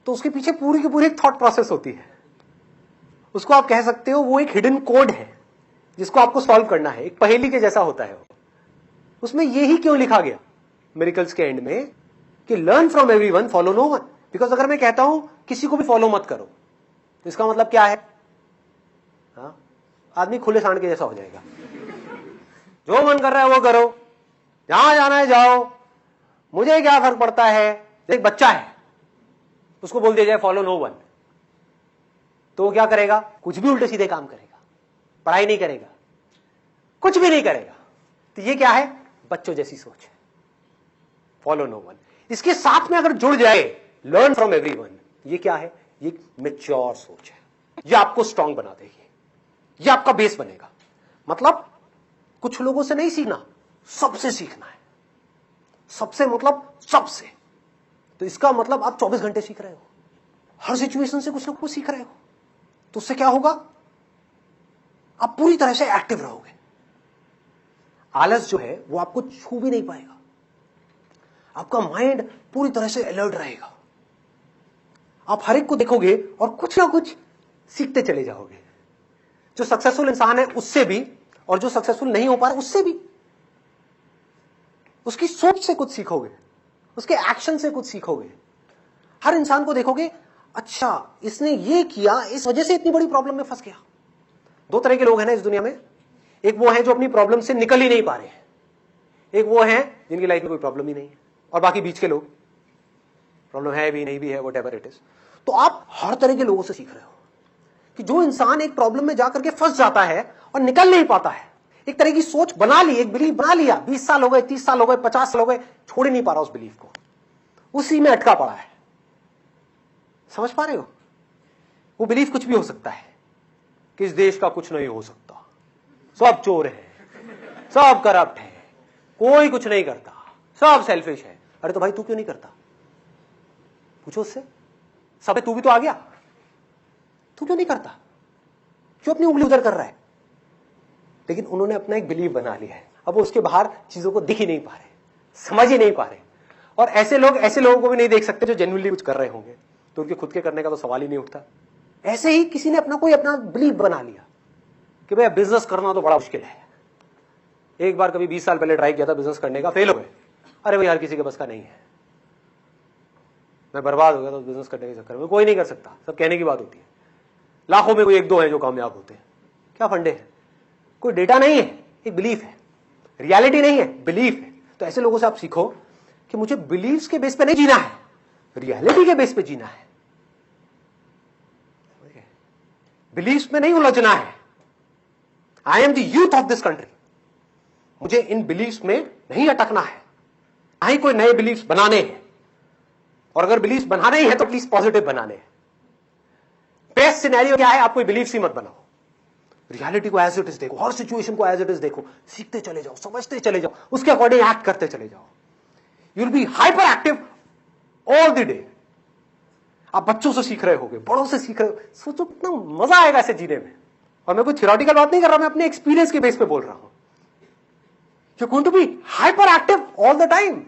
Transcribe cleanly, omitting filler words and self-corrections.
तो उसके पीछे पूरी की पूरी एक थॉट प्रोसेस होती है। उसको आप कह सकते हो वो एक हिडन कोड है जिसको आपको सॉल्व करना है, एक पहेली के जैसा होता है वो। उसमें यही क्यों लिखा गया मिरेकल्स के एंड में कि learn from everyone, follow no one. Because अगर मैं कहता हूं किसी को भी फॉलो मत करो तो इसका मतलब क्या है? हाँ, आदमी खुले सांड के जैसा हो जाएगा। जो मन कर रहा है वो करो, जहां जाना है जाओ, मुझे क्या फर्क पड़ता है। एक बच्चा है, उसको बोल दिया जाए फॉलो नो वन, तो वो क्या करेगा? कुछ भी उल्टे सीधे काम करेगा, पढ़ाई नहीं करेगा, कुछ भी नहीं करेगा। तो ये क्या है? बच्चों जैसी सोच है, फॉलो नो वन। इसके साथ में अगर जुड़ जाए लर्न फ्रॉम एवरीवन, ये क्या है? ये मैच्योर सोच है। ये आपको स्ट्रांग बना देगी, ये आपका बेस बनेगा। मतलब कुछ लोगों से नहीं सीखना, सबसे सीखना है। सबसे मतलब सबसे। तो इसका मतलब आप 24 घंटे सीख रहे हो, हर सिचुएशन से कुछ ना कुछ सीख रहे हो। तो उससे क्या होगा? आप पूरी तरह से एक्टिव रहोगे। आलस जो है वो आपको छू भी नहीं पाएगा। आपका माइंड पूरी तरह से अलर्ट रहेगा। आप हर एक को देखोगे और कुछ ना कुछ सीखते चले जाओगे। जो सक्सेसफुल इंसान है उससे भी, और जो सक्सेसफुल नहीं हो पा रहा उससे भी। उसकी सोच से कुछ सीखोगे, उसके एक्शन से कुछ सीखोगे। हर इंसान को देखोगे, अच्छा इसने ये किया, इस वजह से इतनी बड़ी प्रॉब्लम में फंस गया। दो तरह के लोग हैं ना इस दुनिया में। एक वो है जो अपनी प्रॉब्लम से निकल ही नहीं पा रहे हैं, एक वो है जिनकी लाइफ में कोई प्रॉब्लम ही नहीं है, और बाकी बीच के लोग प्रॉब्लम है भी नहीं भी है, व्हाटएवर इट इज। तो आप हर तरह के लोगों से सीख रहे हो कि जो इंसान एक प्रॉब्लम में जाकर के फंस जाता है और निकल नहीं पाता है, एक तरह की सोच बना ली, एक बिलीफ बना लिया, 20 साल हो गए, 30 साल हो गए, 50 साल हो गए, छोड़ ही नहीं पा रहा उस बिलीफ को, उसी में अटका पड़ा है। समझ पा रहे हो? वो बिलीफ कुछ भी हो सकता है कि इस देश का कुछ नहीं हो सकता, सब चोर है, सब करप्ट है, कोई कुछ नहीं करता, सब सेल्फिश है। अरे तो भाई तू क्यों नहीं करता? पूछो उससे। सब तू भी तो आ गया, तू क्यों नहीं करता? क्यों अपनी उंगली उधर कर रहा है? लेकिन उन्होंने अपना एक बिलीव बना लिया है। अब वो उसके बाहर चीजों को दिख ही नहीं पा रहे, समझ ही नहीं पा रहे। और ऐसे लोगों को भी नहीं देख सकते जो जेन्युइनली कुछ कर रहे होंगे, तो उनके खुद के करने का तो सवाल ही नहीं उठता। ऐसे ही किसी ने अपना बिलीव बना लिया कि भाई बिजनेस करना तो बड़ा मुश्किल है। एक बार कभी 20 साल पहले ट्राई किया था बिजनेस करने का, फेल हो गए। अरे भाई हर किसी के बस का नहीं है, मैं बर्बाद हो गया तो बिजनेस करने के चक्कर में। कोई नहीं कर सकता, सब कहने की बात होती है। लाखों में कोई एक दो है जो कामयाब होते हैं। क्या फंडे हैं? कोई डेटा नहीं है, एक बिलीफ है, रियलिटी नहीं है, बिलीफ है। तो ऐसे लोगों से आप सीखो कि मुझे बिलीव्स के बेस पे नहीं जीना है, रियलिटी के बेस पे जीना है। बिलीव्स में नहीं उलझना है। I am the youth of this country, मुझे इन बिलीव्स में नहीं अटकना है, ना ही कोई नए बिलीव्स बनाने हैं। और अगर बिलीव्स बनाने ही है तो प्लीज पॉजिटिव बनाने हैं। बेस्ट सिनेरियो क्या है? आप कोई बिलीव्स ही मत बनाओ, रियलिटी को एज इट इज देखो, हर सिचुएशन को एज इट इज देखो, सीखते चले जाओ, समझते चले जाओ, उसके अकॉर्डिंग एक्ट करते चले जाओ। You will be hyper active all the day. आप बच्चों से सीख रहे होगे, बड़ों से सीख रहे हो, सोचो कितना मजा आएगा ऐसे जीने में। और मैं कोई थ्योरेटिकल बात नहीं कर रहा, मैं अपने एक्सपीरियंस के बेस पे बोल रहा हूं। You are going to be hyper active all the time.